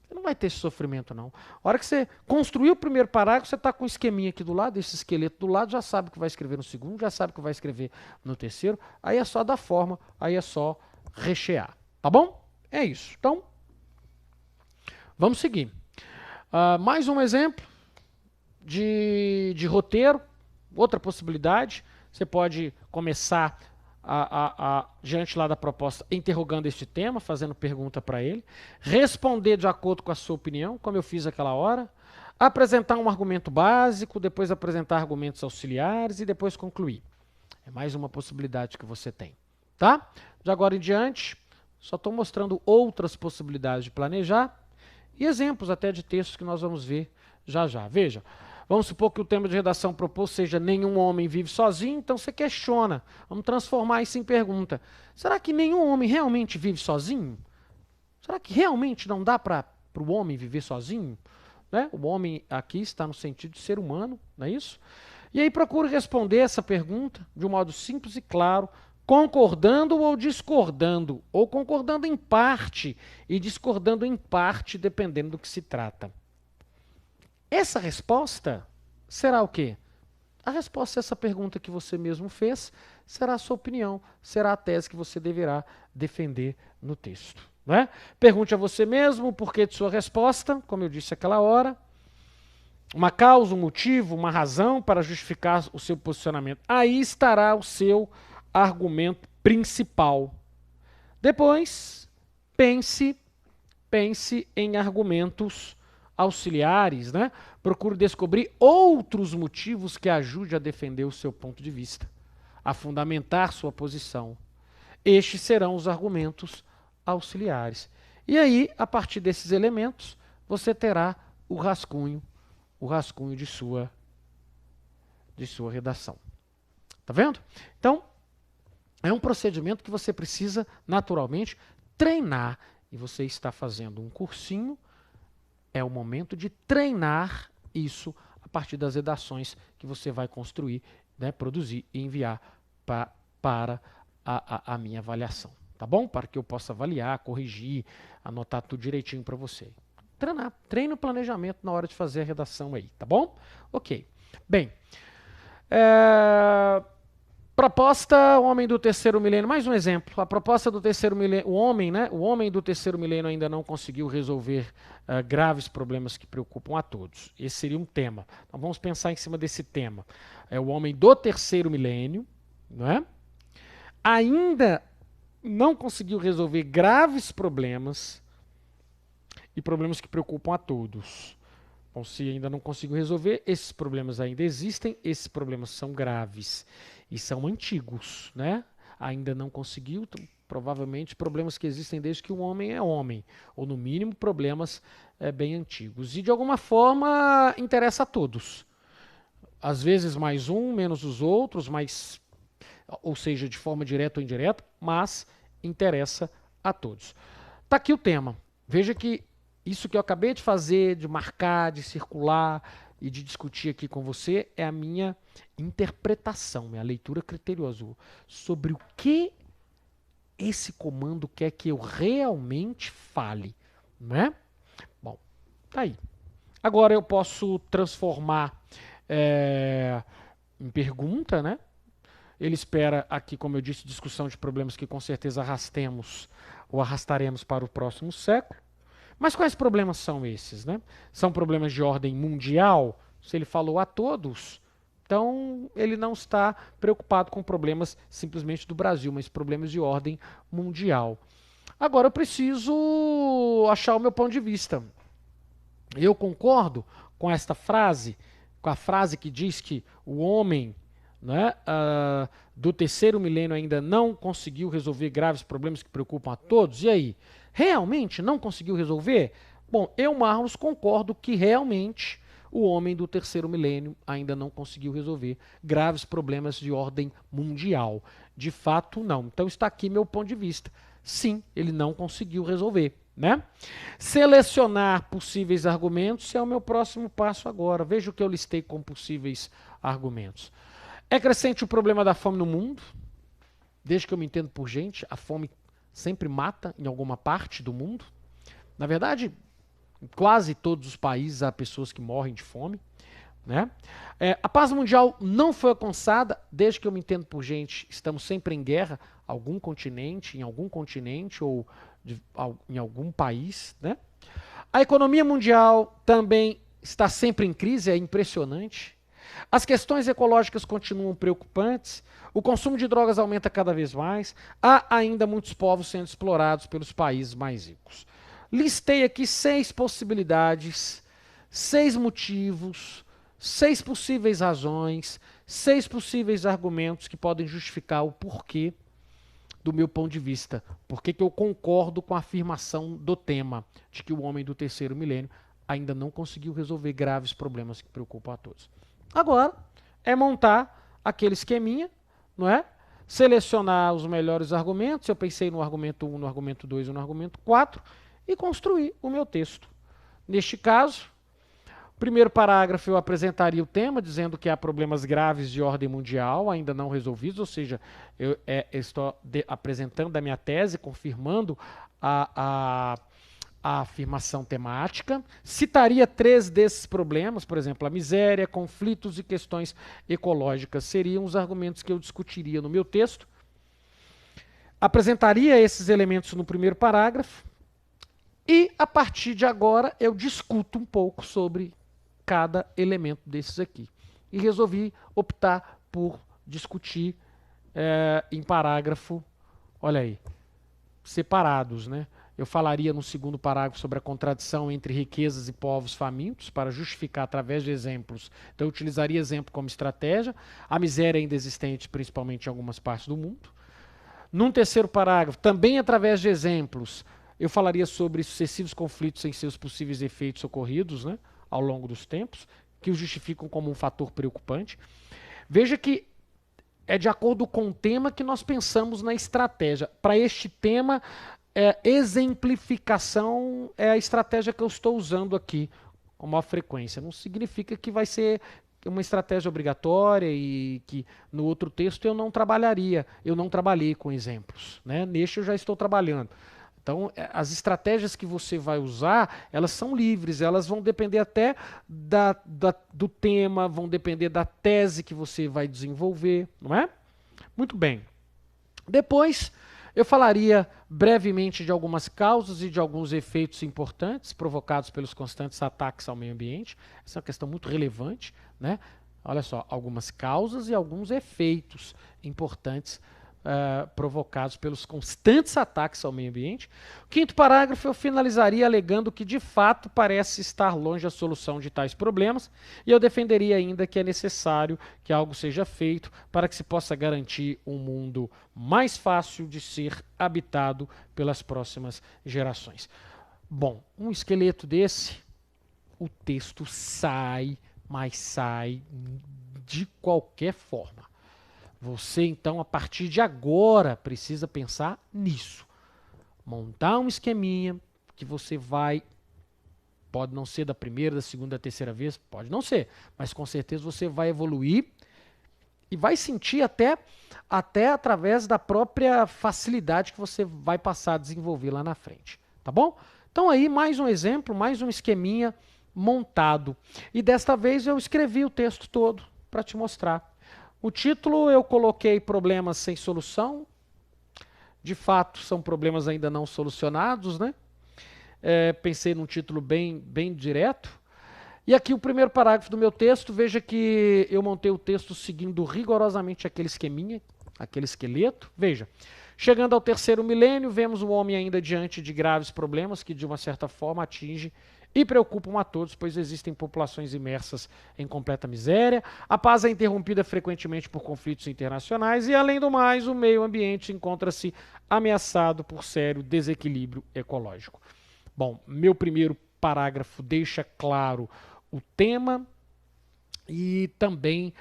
você não vai ter esse sofrimento, não. A hora que você construiu o primeiro parágrafo, você está com o esqueminha aqui do lado, esse esqueleto do lado, já sabe o que vai escrever no segundo, já sabe o que vai escrever no terceiro, aí é só dar forma, aí é só rechear. Tá bom? É isso. Então, vamos seguir. Mais um exemplo de roteiro, outra possibilidade. Você pode começar diante lá da proposta interrogando este tema, fazendo pergunta para ele, responder de acordo com a sua opinião, como eu fiz aquela hora, apresentar um argumento básico, depois apresentar argumentos auxiliares e depois concluir. É mais uma possibilidade que você tem. Tá? De agora em diante, só estou mostrando outras possibilidades de planejar e exemplos até de textos que nós vamos ver já já. Veja, vamos supor que o tema de redação proposto seja nenhum homem vive sozinho, então você questiona. Vamos transformar isso em pergunta. Será que nenhum homem realmente vive sozinho? Será que realmente não dá para o homem viver sozinho? Né? O homem aqui está no sentido de ser humano, não é isso? E aí procure responder essa pergunta de um modo simples e claro, concordando ou discordando, ou concordando em parte e discordando em parte, dependendo do que se trata. Essa resposta será o quê? A resposta a essa pergunta que você mesmo fez será a sua opinião, será a tese que você deverá defender no texto. Não é? Pergunte a você mesmo o porquê de sua resposta, como eu disse aquela hora, uma causa, um motivo, uma razão para justificar o seu posicionamento. Aí estará o seu argumento principal. Depois, pense em argumentos auxiliares, né? Procure descobrir outros motivos que ajude a defender o seu ponto de vista, a fundamentar sua posição. Estes serão os argumentos auxiliares. E aí, a partir desses elementos, você terá o rascunho de sua redação. Tá vendo? Então, é um procedimento que você precisa, naturalmente, treinar. E você está fazendo um cursinho, é o momento de treinar isso a partir das redações que você vai construir, né, produzir e enviar para a minha avaliação. Tá bom? Para que eu possa avaliar, corrigir, anotar tudo direitinho para você. Treinar. Treine o planejamento na hora de fazer a redação aí, tá bom? Ok. Bem, proposta Homem do Terceiro Milênio, mais um exemplo. A proposta do terceiro milênio, o homem do terceiro milênio ainda não conseguiu resolver graves problemas que preocupam a todos. Esse seria um tema. Então vamos pensar em cima desse tema. É o homem do terceiro milênio, não é? Ainda não conseguiu resolver graves problemas e problemas que preocupam a todos. Bom, se ainda não conseguiu resolver, esses problemas ainda existem, esses problemas são graves e são antigos, né? Ainda não conseguiu, provavelmente problemas que existem desde que o homem é homem, ou no mínimo problemas bem antigos. E de alguma forma interessa a todos. Às vezes mais um, menos os outros, ou seja, de forma direta ou indireta, mas interessa a todos. Tá aqui o tema. Veja que isso que eu acabei de fazer, de marcar, de circular e de discutir aqui com você, é a minha interpretação, minha leitura criteriosa sobre o que esse comando quer que eu realmente fale, né? Bom, tá aí. Agora eu posso transformar em pergunta, né? Ele espera aqui, como eu disse, discussão de problemas que com certeza arrastaremos para o próximo século. Mas quais problemas são esses, né? São problemas de ordem mundial? Se ele falou a todos, então ele não está preocupado com problemas simplesmente do Brasil, mas problemas de ordem mundial. Agora eu preciso achar o meu ponto de vista. Eu concordo com esta frase, com a frase que diz que o homem, né, do terceiro milênio ainda não conseguiu resolver graves problemas que preocupam a todos. E aí? Realmente não conseguiu resolver? Bom, eu, Marlos, concordo que realmente o homem do terceiro milênio ainda não conseguiu resolver graves problemas de ordem mundial. De fato, não. Então está aqui meu ponto de vista. Sim, ele não conseguiu resolver, né? Selecionar possíveis argumentos é o meu próximo passo agora. Veja o que eu listei como possíveis argumentos. É crescente o problema da fome no mundo. Desde que eu me entendo por gente, a fome sempre mata em alguma parte do mundo. Na verdade, em quase todos os países há pessoas que morrem de fome, né? A paz mundial não foi alcançada. Desde que eu me entendo por gente, estamos sempre em guerra, em algum continente ou em algum país, né? A economia mundial também está sempre em crise, é impressionante. As questões ecológicas continuam preocupantes, o consumo de drogas aumenta cada vez mais, há ainda muitos povos sendo explorados pelos países mais ricos. Listei aqui 6 possibilidades, 6 motivos, 6 possíveis razões, 6 possíveis argumentos que podem justificar o porquê do meu ponto de vista. Por que eu concordo com a afirmação do tema de que o homem do terceiro milênio ainda não conseguiu resolver graves problemas que preocupam a todos. Agora é montar aquele esqueminha, não é? Selecionar os melhores argumentos. Eu pensei no argumento 1, no argumento 2 e no argumento 4 e construir o meu texto. Neste caso, primeiro parágrafo eu apresentaria o tema, dizendo que há problemas graves de ordem mundial ainda não resolvidos, ou seja, eu estou apresentando a minha tese, confirmando a afirmação temática. Citaria 3 desses problemas, por exemplo, a miséria, conflitos e questões ecológicas. Seriam os argumentos que eu discutiria no meu texto. Apresentaria esses elementos no primeiro parágrafo e, a partir de agora, eu discuto um pouco sobre cada elemento desses aqui. E resolvi optar por discutir em parágrafo, olha aí, separados, né? Eu falaria no segundo parágrafo sobre a contradição entre riquezas e povos famintos, para justificar através de exemplos. Então eu utilizaria exemplo como estratégia. A miséria ainda existente, principalmente em algumas partes do mundo. Num terceiro parágrafo, também através de exemplos, Eu falaria sobre sucessivos conflitos em seus possíveis efeitos ocorridos, né, ao longo dos tempos, que os justificam como um fator preocupante. Veja que é de acordo com o tema que nós pensamos na estratégia. Para este tema, exemplificação é a estratégia que eu estou usando aqui com maior frequência. Não significa que vai ser uma estratégia obrigatória e que no outro texto eu não trabalharia. Eu não trabalhei com exemplos, né? Neste eu já estou trabalhando. Então, as estratégias que você vai usar, elas são livres, elas vão depender até do tema, vão depender da tese que você vai desenvolver, não é? Muito bem. Depois, eu falaria brevemente de algumas causas e de alguns efeitos importantes provocados pelos constantes ataques ao meio ambiente. Essa é uma questão muito relevante, né? Olha só, algumas causas e alguns efeitos importantes provocados pelos constantes ataques ao meio ambiente. O quinto parágrafo eu finalizaria alegando que de fato parece estar longe a solução de tais problemas, e eu defenderia ainda que é necessário que algo seja feito para que se possa garantir um mundo mais fácil de ser habitado pelas próximas gerações. Bom, um esqueleto desse, o texto sai, mas sai de qualquer forma. Você, então, a partir de agora, precisa pensar nisso. Montar um esqueminha que você vai... Pode não ser da primeira, da segunda, da terceira vez, pode não ser, mas com certeza você vai evoluir e vai sentir até através da própria facilidade que você vai passar a desenvolver lá na frente. Tá bom? Então aí, mais um exemplo, mais um esqueminha montado. E desta vez eu escrevi o texto todo para te mostrar. O título eu coloquei problemas sem solução. De fato, são problemas ainda não solucionados, né? Pensei num título bem direto. E aqui o primeiro parágrafo do meu texto, veja que eu montei o texto seguindo rigorosamente aquele esqueminha, aquele esqueleto. Veja, chegando ao terceiro milênio, vemos o homem ainda diante de graves problemas que de uma certa forma atinge e preocupam a todos, pois existem populações imersas em completa miséria, a paz é interrompida frequentemente por conflitos internacionais e, além do mais, o meio ambiente encontra-se ameaçado por sério desequilíbrio ecológico. Bom, meu primeiro parágrafo deixa claro o tema e também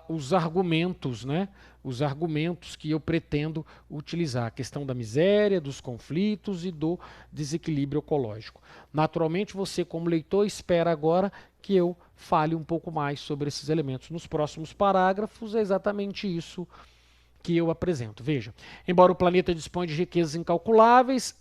os argumentos, né? Os argumentos que eu pretendo utilizar, a questão da miséria, dos conflitos e do desequilíbrio ecológico. Naturalmente, você como leitor espera agora que eu fale um pouco mais sobre esses elementos. Nos próximos parágrafos é exatamente isso que eu apresento. Veja, embora o planeta disponha de riquezas incalculáveis,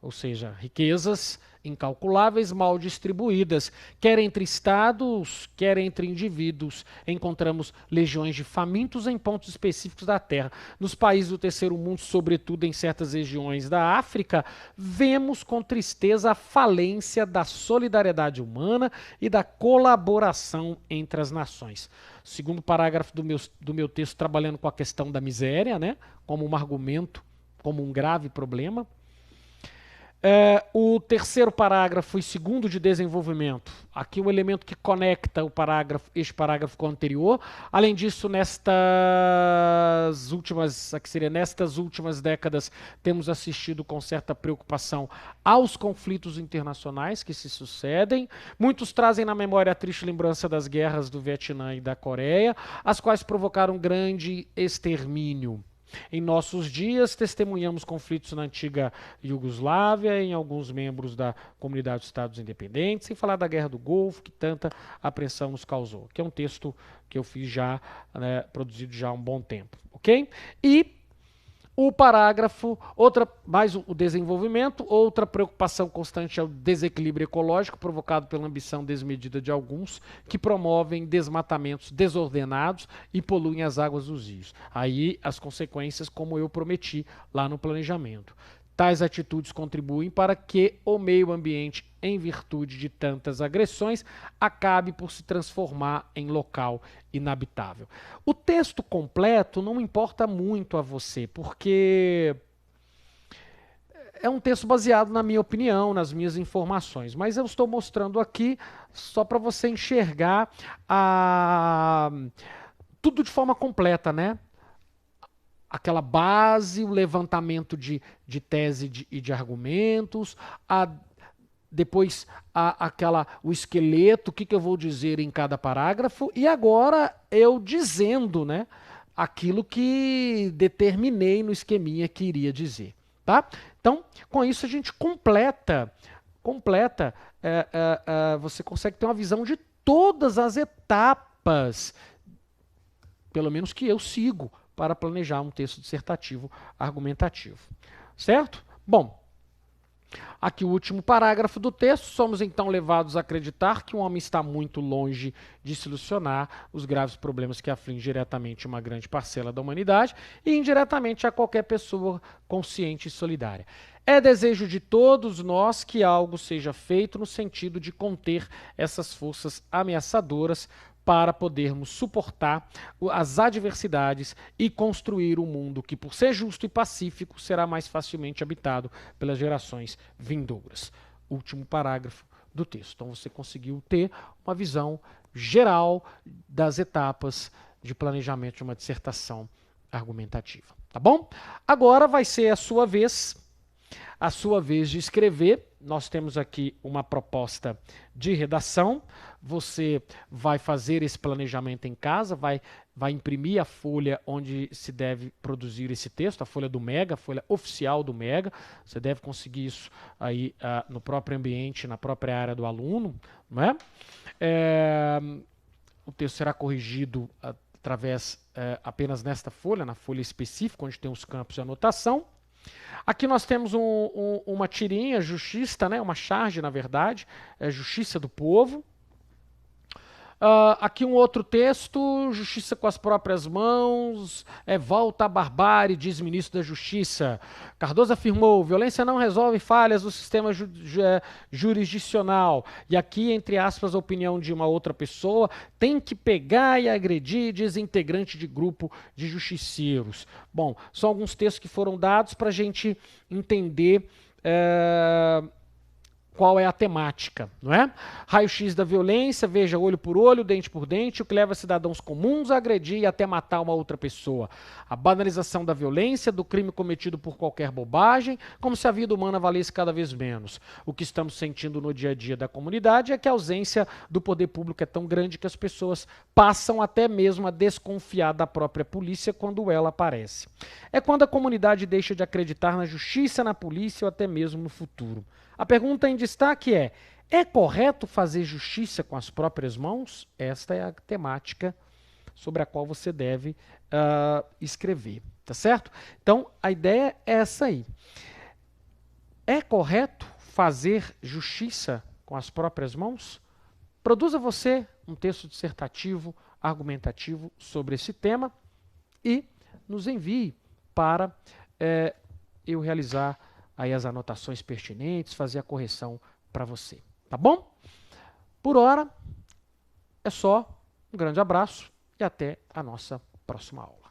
ou seja, riquezas incalculáveis mal distribuídas, quer entre estados, quer entre indivíduos. Encontramos legiões de famintos em pontos específicos da Terra. Nos países do terceiro mundo, sobretudo em certas regiões da África, vemos com tristeza a falência da solidariedade humana e da colaboração entre as nações. Segundo parágrafo do meu texto, trabalhando com a questão da miséria, né, como um argumento, como um grave problema. O terceiro parágrafo e segundo de desenvolvimento, aqui o elemento que conecta este parágrafo com o anterior. Além disso, nestas últimas décadas, temos assistido com certa preocupação aos conflitos internacionais que se sucedem. Muitos trazem na memória a triste lembrança das guerras do Vietnã e da Coreia, as quais provocaram grande extermínio. Em nossos dias, testemunhamos conflitos na antiga Iugoslávia, em alguns membros da comunidade dos Estados Independentes, sem falar da Guerra do Golfo, que tanta apreensão nos causou. Que é um texto que eu fiz já, né, produzido já há um bom tempo, ok? E o parágrafo, mais o desenvolvimento, outra preocupação constante é o desequilíbrio ecológico provocado pela ambição desmedida de alguns que promovem desmatamentos desordenados e poluem as águas dos rios. Aí as consequências, como eu prometi lá no planejamento. Tais atitudes contribuem para que o meio ambiente, em virtude de tantas agressões, acabe por se transformar em local inabitável. O texto completo não importa muito a você, porque é um texto baseado na minha opinião, nas minhas informações, mas eu estou mostrando aqui só para você enxergar tudo de forma completa, né? aquela base, o levantamento de tese e de argumentos, depois o esqueleto, o que eu vou dizer em cada parágrafo, e agora eu dizendo, né, aquilo que determinei no esqueminha que iria dizer. Tá? Então, com isso a gente completa, você consegue ter uma visão de todas as etapas, pelo menos que eu sigo, para planejar um texto dissertativo argumentativo. Certo? Bom, aqui o último parágrafo do texto. Somos então levados a acreditar que o homem está muito longe de solucionar os graves problemas que afligem diretamente uma grande parcela da humanidade e indiretamente a qualquer pessoa consciente e solidária. É desejo de todos nós que algo seja feito no sentido de conter essas forças ameaçadoras para podermos suportar as adversidades e construir um mundo que, por ser justo e pacífico, será mais facilmente habitado pelas gerações vindouras. Último parágrafo do texto. Então você conseguiu ter uma visão geral das etapas de planejamento de uma dissertação argumentativa. Tá bom? Agora vai ser a sua vez de escrever. Nós temos aqui uma proposta de redação. Você vai fazer esse planejamento em casa, vai imprimir a folha onde se deve produzir esse texto, a folha do Mega, a folha oficial do Mega. Você deve conseguir isso aí no próprio ambiente, na própria área do aluno, não é? O texto será corrigido através apenas nesta folha, na folha específica, onde tem os campos de anotação. Aqui nós temos uma tirinha justiça, né? Uma charge, na verdade, justiça do povo. Aqui um outro texto, justiça com as próprias mãos, volta à barbárie, diz ministro da Justiça. Cardoso afirmou, violência não resolve falhas do sistema jurisdicional. E aqui, entre aspas, a opinião de uma outra pessoa, tem que pegar e agredir, diz integrante de grupo de justiceiros. Bom, são alguns textos que foram dados para a gente entender qual é a temática, não é? Raio-x da violência, veja olho por olho, dente por dente, o que leva cidadãos comuns a agredir e até matar uma outra pessoa. A banalização da violência, do crime cometido por qualquer bobagem, como se a vida humana valesse cada vez menos. O que estamos sentindo no dia a dia da comunidade é que a ausência do poder público é tão grande que as pessoas passam até mesmo a desconfiar da própria polícia quando ela aparece. É quando a comunidade deixa de acreditar na justiça, na polícia ou até mesmo no futuro. A pergunta em destaque é correto fazer justiça com as próprias mãos? Esta é a temática sobre a qual você deve escrever, tá certo? Então, a ideia é essa aí. É correto fazer justiça com as próprias mãos? Produza você um texto dissertativo, argumentativo sobre esse tema e nos envie para eu realizar aí as anotações pertinentes, fazer a correção para você, tá bom? Por hora, é só. Um grande abraço e até a nossa próxima aula.